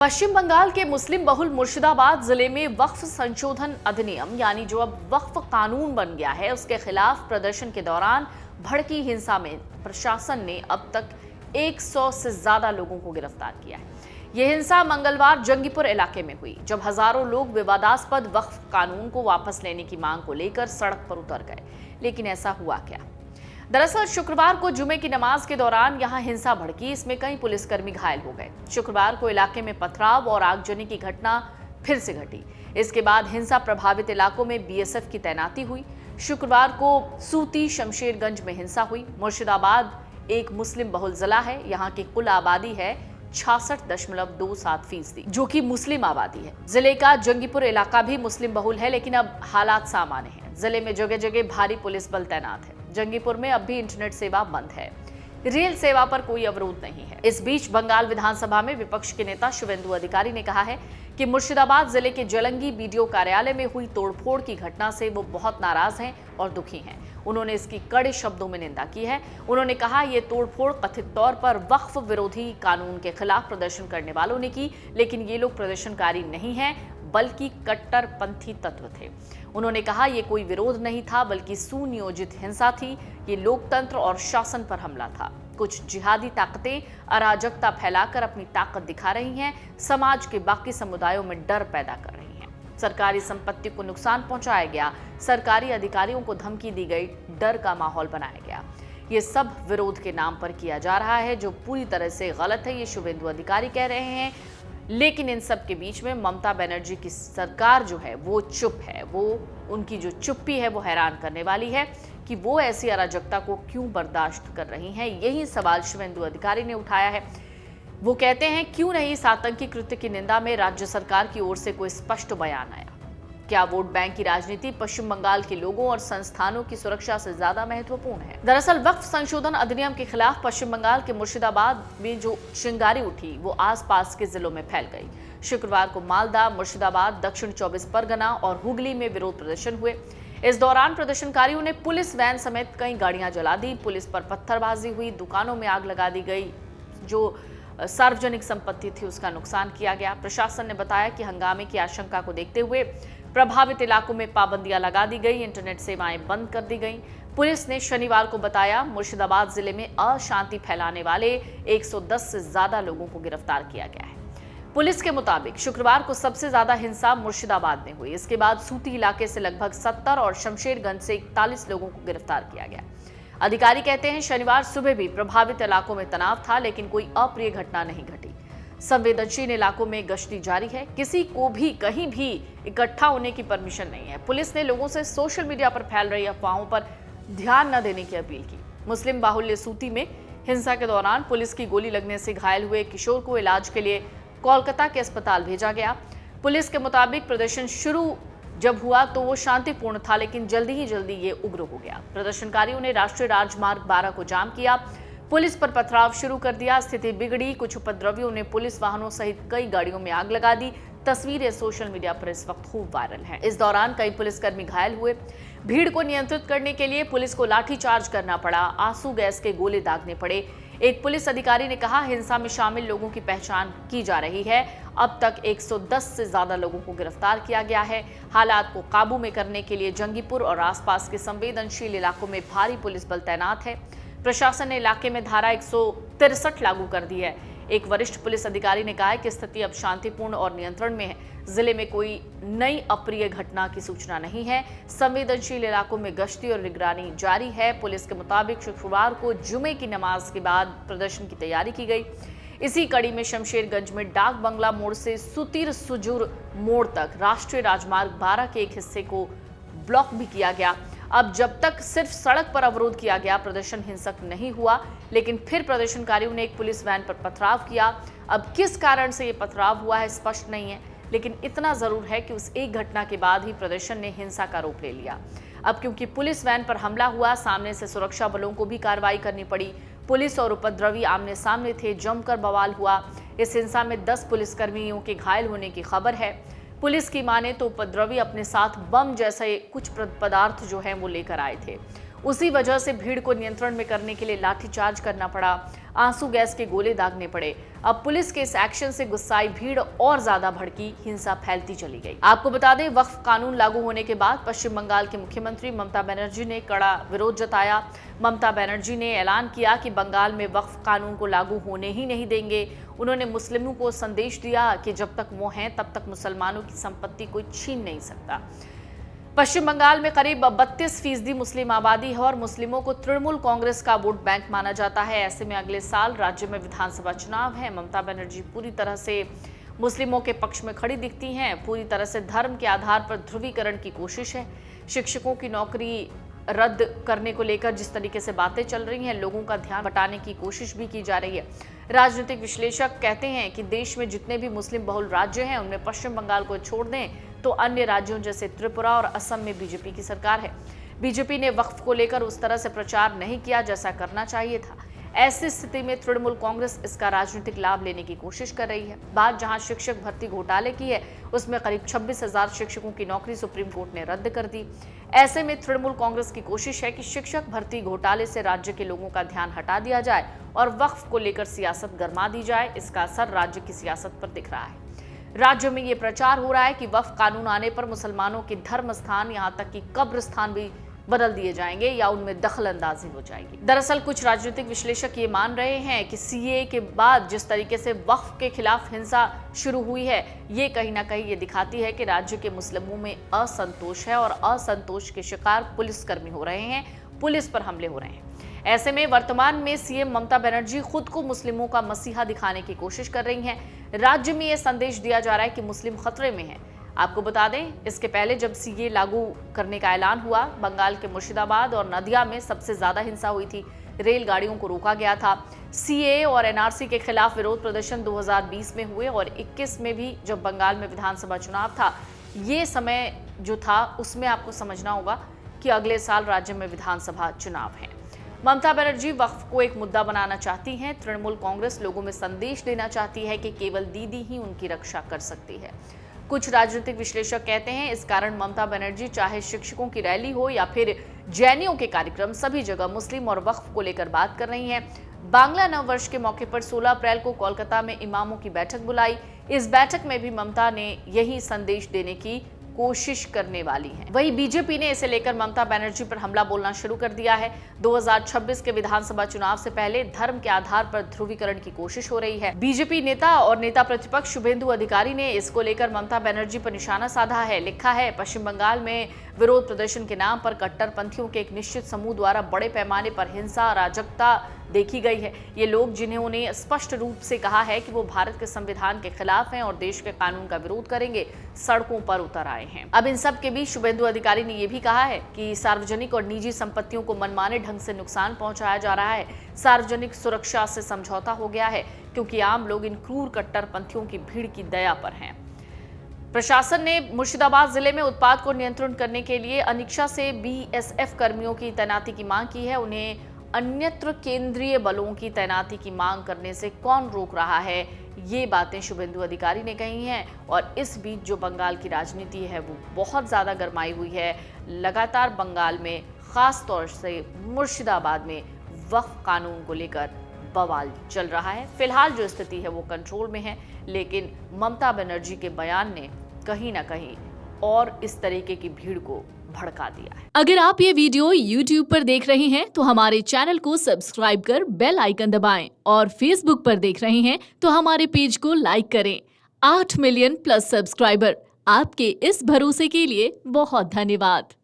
पश्चिम बंगाल के मुस्लिम बहुल मुर्शिदाबाद जिले में वक्फ संशोधन अधिनियम यानी जो अब वक्फ कानून बन गया है उसके खिलाफ प्रदर्शन के दौरान भड़की हिंसा में प्रशासन ने अब तक 100 से ज्यादा लोगों को गिरफ्तार किया है। यह हिंसा मंगलवार जंगीपुर इलाके में हुई जब हजारों लोग विवादास्पद वक्फ कानून को वापस लेने की मांग को लेकर सड़क पर उतर गए। लेकिन ऐसा हुआ क्या? दरअसल शुक्रवार को जुमे की नमाज के दौरान यहां हिंसा भड़की। इसमें कई पुलिसकर्मी घायल हो गए। शुक्रवार को इलाके में पथराव और आगजनी की घटना फिर से घटी। इसके बाद हिंसा प्रभावित इलाकों में बीएसएफ की तैनाती हुई। शुक्रवार को सूती शमशेरगंज में हिंसा हुई। मुर्शिदाबाद एक मुस्लिम बहुल जिला है। यहाँ की कुल आबादी है 66.27%, जो कि मुस्लिम आबादी है। जिले का जंगीपुर इलाका भी मुस्लिम बहुल है, लेकिन अब हालात सामान्य हैं। जिले में जगह जगह भारी पुलिस बल तैनात है। जंगीपुर में अब भी इंटरनेट सेवा बंद है। रेल सेवा पर कोई अवरोध नहीं है। इस बीच बंगाल विधानसभा में विपक्ष के नेता शुवेंदु अधिकारी ने कहा है कि मुर्शिदाबाद जिले के जलंगी बीडीओ कार्यालय में हुई तोड़फोड़ की घटना से वो बहुत नाराज हैं और दुखी हैं। उन्होंने इसकी कड़े शब्दों में निंदा की है। उन्होंने कहा ये तोड़फोड़ कथित तौर पर वक्फ विरोधी कानून के खिलाफ प्रदर्शन करने वालों ने की, लेकिन ये लोग प्रदर्शनकारी नहीं हैं बल्कि कट्टरपंथी तत्व थे। उन्होंने कहा ये कोई विरोध नहीं था बल्कि सुनियोजित हिंसा थी। ये लोकतंत्र और शासन पर हमला था। कुछ जिहादी ताकतें अराजकता फैलाकर अपनी ताकत दिखा रही हैं, समाज के बाकी समुदायों में डर पैदा कर रही हैं। सरकारी संपत्ति को नुकसान पहुंचाया गया, सरकारी अधिकारियों को धमकी दी गई, डर का माहौल बनाया गया। ये सब विरोध के नाम पर किया जा रहा है, जो पूरी तरह से गलत है, ये शुवेंदु अधिकारी कह रहे हैं। लेकिन इन सब के बीच में ममता बनर्जी की सरकार जो है वो चुप है। वो उनकी जो चुप्पी है वो हैरान करने वाली है कि वो ऐसी अराजकता को क्यों बर्दाश्त कर रही हैं। यही सवाल शुवेंदु अधिकारी ने उठाया है। वो कहते हैं क्यों नहीं इस आतंकी कृत्य की निंदा में राज्य सरकार की ओर से कोई स्पष्ट बयान आया? क्या वोट बैंक की राजनीति पश्चिम बंगाल के लोगों और संस्थानों की सुरक्षा से ज्यादा महत्वपूर्ण है? दरअसल वक्फ संशोधन अधिनियम के खिलाफ पश्चिम बंगाल के मुर्शिदाबाद में जो चिंगारी उठी वो आसपास के जिलों में फैल गई। शुक्रवार को मालदा, मुर्शिदाबाद, दक्षिण 24 परगना और हुगली में विरोध प्रदर्शन हुए। इस दौरान प्रदर्शनकारियों ने पुलिस वैन समेत कई गाड़ियां जला दी। पुलिस पर पत्थरबाजी हुई, दुकानों में आग लगा दी गई, जो सार्वजनिक संपत्ति थी उसका नुकसान किया गया। प्रशासन ने बताया कि हंगामे की आशंका को देखते हुए प्रभावित इलाकों में पाबंदियां लगा दी गई, इंटरनेट सेवाएं बंद कर दी गईं। पुलिस ने शनिवार को बताया मुर्शिदाबाद जिले में अशांति फैलाने वाले 110 से ज्यादा लोगों को गिरफ्तार किया गया है। पुलिस के मुताबिक शुक्रवार को सबसे ज्यादा हिंसा मुर्शिदाबाद में हुई। इसके बाद सूती इलाके से लगभग 70 और शमशेरगंज से 41 लोगों को गिरफ्तार किया गया। अधिकारी कहते हैं शनिवार सुबह भी प्रभावित इलाकों में तनाव था, लेकिन कोई अप्रिय घटना नहीं घटी। संवेदनशील इलाकों में गश्ती जारी है। किसी को भी कहीं भी इकट्ठा होने की परमिशन नहीं है। पुलिस ने लोगों से सोशल मीडिया पर फैल रही अफवाहों पर ध्यान न देने की अपील की। मुस्लिम बाहुल्य सूती में हिंसा के दौरान पुलिस की गोली लगने से घायल हुए किशोर को इलाज के लिए कोलकाता के अस्पताल भेजा गया। पुलिस के मुताबिक प्रदर्शन शुरू जब हुआ तो वो शांतिपूर्ण था, लेकिन जल्दी ये उग्र हो गया। प्रदर्शनकारियों ने राष्ट्रीय राजमार्ग 12 को जाम किया, पुलिस पर पथराव शुरू कर दिया। स्थिति बिगड़ी। कुछ उपद्रवियों ने पुलिस वाहनों सहित कई गाड़ियों में आग लगा दी। तस्वीरें सोशल मीडिया पर इस वक्त खूब वायरल हैं। इस दौरान कई पुलिसकर्मी घायल हुए। भीड़ को नियंत्रित करने के लिए पुलिस को लाठीचार्ज करना पड़ा, आंसू गैस के गोले दागने पड़े। एक पुलिस अधिकारी ने कहा हिंसा में शामिल लोगों की पहचान की जा रही है। अब तक 110 से ज्यादा लोगों को गिरफ्तार किया गया है। हालात को काबू में करने के लिए जंगीपुर और आसपास के संवेदनशील इलाकों में भारी पुलिस बल तैनात है। प्रशासन ने इलाके में धारा 163 लागू कर दी है। एक वरिष्ठ पुलिस अधिकारी ने कहा है कि स्थिति अब शांतिपूर्ण और नियंत्रण में है। जिले में कोई नई अप्रिय घटना की सूचना नहीं है। संवेदनशील इलाकों में गश्ती और निगरानी जारी है। पुलिस के मुताबिक शुक्रवार को जुमे की नमाज के बाद प्रदर्शन की तैयारी की गई। इसी कड़ी में शमशेरगंज में डाक बंगला मोड़ से सुतीर सुजूर मोड़ तक राष्ट्रीय राजमार्ग 12 के एक हिस्से को ब्लॉक भी किया गया। अब जब तक सिर्फ सड़क पर अवरोध किया गया, प्रदर्शन हिंसक नहीं हुआ, लेकिन फिर प्रदर्शनकारियों ने एक पुलिस वैन पर पथराव किया। अब किस कारण से ये पथराव हुआ है स्पष्ट नहीं है, लेकिन इतना जरूर है कि उस एक घटना के बाद ही प्रदर्शन ने हिंसा का रूप ले लिया। अब क्योंकि पुलिस वैन पर हमला हुआ, सामने से सुरक्षा बलों को भी कार्रवाई करनी पड़ी। पुलिस और उपद्रवी आमने सामने थे, जमकर बवाल हुआ। इस हिंसा में 10 पुलिसकर्मियों के घायल होने की खबर है। पुलिस की माने तो उपद्रवी अपने साथ बम जैसे कुछ पदार्थ जो हैं वो लेकर आए थे। उसी वजह से भीड़ को नियंत्रण में करने के लिए लाठीचार्ज करना पड़ा, आंसू गैस के गोले दागने पड़े। अब पुलिस के इस एक्शन से गुस्साई भीड़ और ज्यादा भड़की, हिंसा फैलती चली गई। आपको बता दें, वक्फ कानून लागू होने के बाद पश्चिम बंगाल के मुख्यमंत्री ममता बनर्जी ने कड़ा विरोध जताया। ममता बनर्जी ने ऐलान किया कि बंगाल में वक्फ कानून को लागू होने ही नहीं देंगे। उन्होंने मुस्लिमों को संदेश दिया कि जब तक वो हैं तब तक मुसलमानों की संपत्ति कोई छीन नहीं सकता। पश्चिम बंगाल में करीब 32% मुस्लिम आबादी है और मुस्लिमों को तृणमूल कांग्रेस का वोट बैंक माना जाता है। ऐसे में अगले साल राज्य में विधानसभा चुनाव है। ममता बनर्जी पूरी तरह से मुस्लिमों के पक्ष में खड़ी दिखती हैं। पूरी तरह से धर्म के आधार पर ध्रुवीकरण की कोशिश है। शिक्षकों की नौकरी रद्द करने को लेकर जिस तरीके से बातें चल रही हैं, लोगों का ध्यान हटाने की कोशिश भी की जा रही है। राजनीतिक विश्लेषक कहते हैं कि देश में जितने भी मुस्लिम बहुल राज्य हैं, उनमें पश्चिम बंगाल को छोड़ दें तो अन्य राज्यों जैसे त्रिपुरा और असम में बीजेपी की सरकार है। बीजेपी ने वक्फ को लेकर उस तरह से प्रचार नहीं किया जैसा करना चाहिए था। ऐसी स्थिति में तृणमूल कांग्रेस इसका राजनीतिक लाभ लेने की कोशिश कर रही है। बात जहां शिक्षक भर्ती घोटाले की है, उसमें करीब 26,000 शिक्षकों की नौकरी सुप्रीम कोर्ट ने रद्द कर दी। ऐसे में तृणमूल कांग्रेस की कोशिश है कि शिक्षक भर्ती घोटाले से राज्य के लोगों का ध्यान हटा दिया जाए और वक्फ को लेकर सियासत गरमा दी जाए। इसका असर राज्य की सियासत पर दिख रहा है। राज्य में ये प्रचार हो रहा है कि वक्फ कानून आने पर मुसलमानों के धर्म स्थान, यहाँ तक कि कब्रिस्तान भी बदल दिए जाएंगे या उनमें दखल अंदाजी हो जाएगी। दरअसल कुछ राजनीतिक विश्लेषक ये मान रहे हैं कि सीएए के बाद जिस तरीके से वक्फ के खिलाफ हिंसा शुरू हुई है, ये कहीं ना कहीं ये दिखाती है कि राज्य के मुस्लिमों में असंतोष है और असंतोष के शिकार पुलिसकर्मी हो रहे हैं, पुलिस पर हमले हो रहे हैं। ऐसे में वर्तमान में सीएम ममता बनर्जी खुद को मुस्लिमों का मसीहा दिखाने की कोशिश कर रही हैं। राज्य में यह संदेश दिया जा रहा है कि मुस्लिम खतरे में हैं। आपको बता दें, इसके पहले जब सीएए लागू करने का ऐलान हुआ, बंगाल के मुर्शिदाबाद और नदिया में सबसे ज्यादा हिंसा हुई थी। रेलगाड़ियों को रोका गया था। सीएए और एनआरसी के खिलाफ विरोध प्रदर्शन 2020 में हुए और 21 में भी जब बंगाल में विधानसभा चुनाव था। ये समय जो था उसमें आपको समझना होगा कि अगले साल राज्य में विधानसभा चुनाव है। ममता बनर्जी वक्फ को एक मुद्दा बनाना चाहती हैं। तृणमूल कांग्रेस लोगों में संदेश देना चाहती है कि केवल दीदी ही उनकी रक्षा कर सकती है। कुछ राजनीतिक विश्लेषक कहते हैं इस कारण ममता बनर्जी चाहे शिक्षकों की रैली हो या फिर जैनियों के कार्यक्रम, सभी जगह मुस्लिम और वक्फ को लेकर बात कर रही हैं। बांग्ला नव वर्ष के मौके पर 16 अप्रैल को कोलकाता में इमामों की बैठक बुलाई। इस बैठक में भी ममता ने यही संदेश देने की कोशिश करने वाली है। वहीं बीजेपी ने इसे लेकर ममता बनर्जी पर हमला बोलना शुरू कर दिया है। 2026 के विधानसभा चुनाव से पहले धर्म के आधार पर ध्रुवीकरण की कोशिश हो रही है। बीजेपी नेता और नेता प्रतिपक्ष शुभेंदु अधिकारी ने इसको लेकर ममता बनर्जी पर निशाना साधा है। लिखा है, पश्चिम बंगाल में विरोध प्रदर्शन के नाम पर कट्टरपंथियों के एक निश्चित समूह द्वारा बड़े पैमाने पर हिंसा, अराजकता देखी गई है। ये लोग जिन्होंने स्पष्ट रूप से कहा है कि वो भारत के संविधान के खिलाफ हैं और देश के कानून का विरोध करेंगे, सड़कों पर उतर आए हैं। अब इन सब के बीच शुभेंदु अधिकारी ने यह भी कहा है कि सार्वजनिक और निजी संपत्तियों को मनमाने ढंग से नुकसान पहुंचाया जा रहा है। सार्वजनिक सुरक्षा से समझौता हो गया है क्योंकि आम लोग इन क्रूर कट्टरपंथियों की भीड़ की दया पर हैं। प्रशासन ने मुर्शिदाबाद जिले में उत्पाद को नियंत्रण करने के लिए अनिक्षा से बीएसएफ कर्मियों की तैनाती की मांग की है। उन्हें अन्यत्र केंद्रीय बलों की तैनाती की मांग करने से कौन रोक रहा है, ये बातें शुभेंदु अधिकारी ने कही हैं। और इस बीच जो बंगाल की राजनीति है वो बहुत ज़्यादा गरमाई हुई है। लगातार बंगाल में खास तौर से मुर्शिदाबाद में वक्फ कानून को लेकर बवाल चल रहा है। फिलहाल जो स्थिति है वो कंट्रोल में है, लेकिन ममता बनर्जी के बयान ने कहीं ना कहीं और इस तरीके की भीड़ को भड़का दिया है। अगर आप ये वीडियो YouTube पर देख रहे हैं तो हमारे चैनल को सब्सक्राइब कर बेल आइकन दबाएं और Facebook पर देख रहे हैं तो हमारे पेज को लाइक करें। 8 मिलियन प्लस सब्सक्राइबर, आपके इस भरोसे के लिए बहुत धन्यवाद।